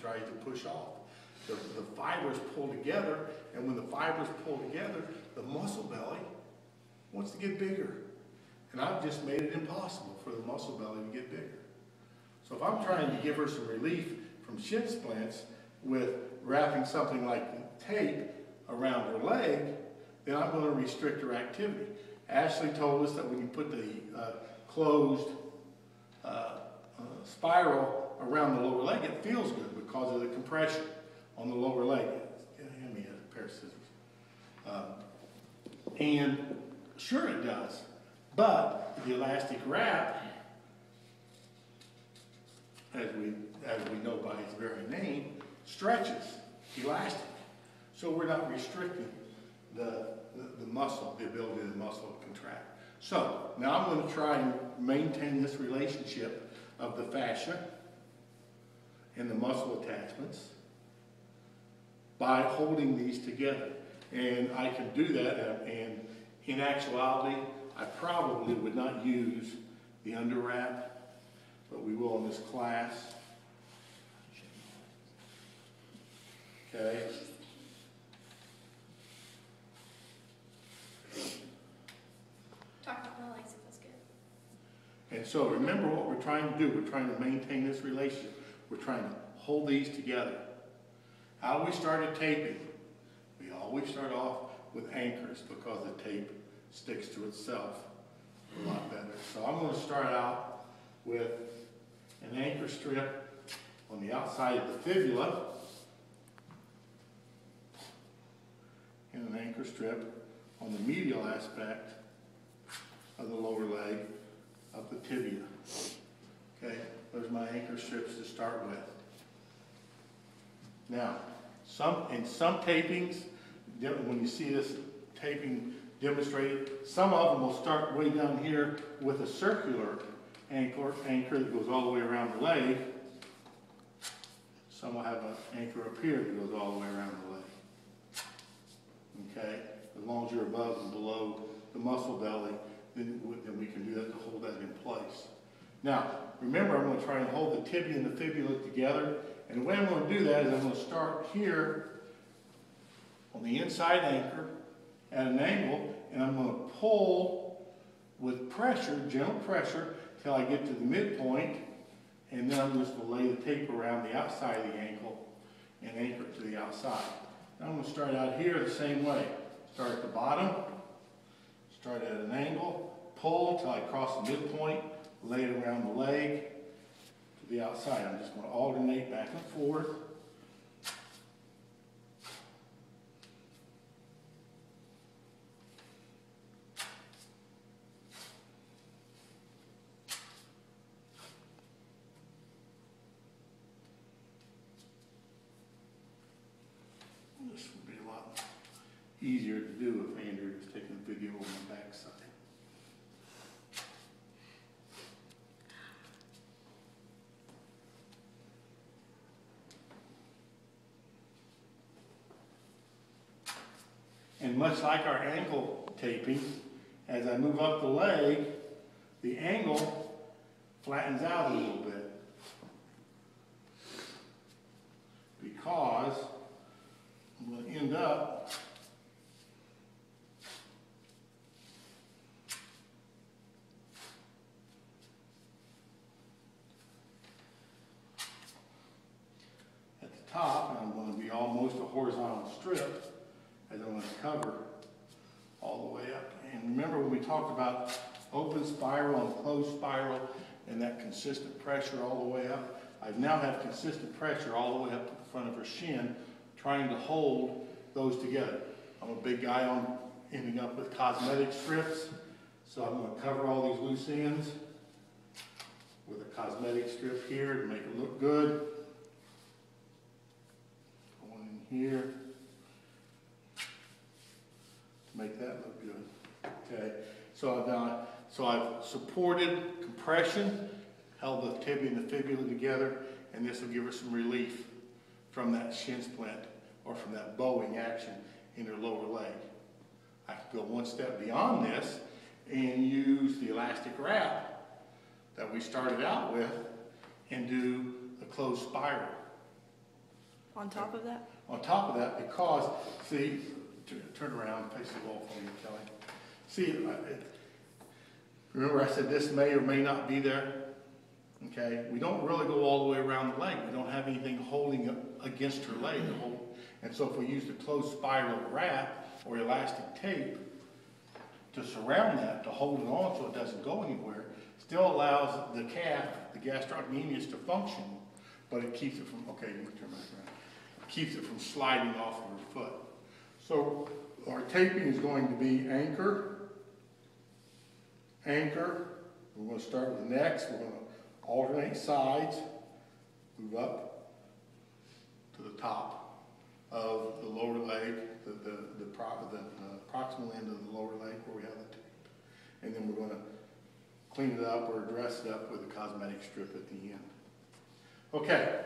tries to push off. The fibers pull together, and when the fibers pull together, the muscle belly wants to get bigger. And I've just made it impossible for the muscle belly to get bigger. So if I'm trying to give her some relief from shin splints with wrapping something like tape around her leg, then I'm going to restrict her activity. Ashley told us that when you put the closed spiral around the lower leg, it feels good because of the compression on the lower leg. Hand me a pair of scissors. And sure it does, but the elastic wrap, as we know by its very name, stretches, elastic. So we're not restricting the muscle, the ability of the muscle to contract. So now I'm going to try and maintain this relationship of the fascia and the muscle attachments by holding these together. And I can do that, and in actuality, I probably would not use the under wrap, but we will in this class. Okay. Talk about my legs if that's good. And so remember what we're trying to do. We're trying to maintain this relationship. We're trying to hold these together. How we started taping, we always start off with anchors because the tape sticks to itself a lot better. So I'm going to start out with an anchor strip on the outside of the fibula and an anchor strip on the medial aspect of the lower leg of the tibia. Okay, those are my anchor strips to start with. Now, in some tapings, when you see this taping demonstrated, some of them will start way down here with a circular anchor that goes all the way around the leg. Some will have an anchor up here that goes all the way around the leg. Okay, as long as you're above and below the muscle belly, then we can do that to hold that in place. Now, remember, I'm going to try and hold the tibia and the fibula together. And the way I'm going to do that is I'm going to start here on the inside anchor at an angle, and I'm going to pull with pressure, gentle pressure, till I get to the midpoint, and then I'm just going to lay the tape around the outside of the ankle and anchor it to the outside. Now I'm going to start out here the same way. Start at the bottom, start at an angle, pull until I cross the midpoint, lay it around the leg to the outside. I'm just going to alternate back and forth. This would be a lot easier to do if Andrew was taking a video on the back side. And much like our ankle taping, as I move up the leg, the angle flattens out a little bit. Because I'm going to end up at the top, and I'm going to be almost a horizontal strip as I'm going to cover all the way up. And remember when we talked about open spiral and closed spiral and that consistent pressure all the way up? I now have consistent pressure all the way up to the front of her shin, trying to hold those together. I'm a big guy on ending up with cosmetic strips, so I'm going to cover all these loose ends with a cosmetic strip here to make it look good. Going in here to make that look good. Okay, so I've supported compression, held the tibia and the fibula together, and this will give her some relief from that shin splint or from that bowing action in her lower leg. I could go one step beyond this and use the elastic wrap that we started out with and do a closed spiral. On top of that? On top of that, because, see, turn around, face the wall for me, Kelly. See, remember I said this may or may not be there? Okay, we don't really go all the way around the leg. We don't have anything holding up against her leg. And so if we use the closed spiral wrap or elastic tape to surround that, to hold it on so it doesn't go anywhere, still allows the calf, the gastrocnemius, to function, but it keeps it from, okay, you can turn back around. It keeps it from sliding off of her foot. So our taping is going to be anchor, anchor. We're going to start with the necks. We're going to alternate sides, move up to the top of the lower leg, the proximal end of the lower leg where we have the tape. And then we're going to clean it up or dress it up with a cosmetic strip at the end. Okay,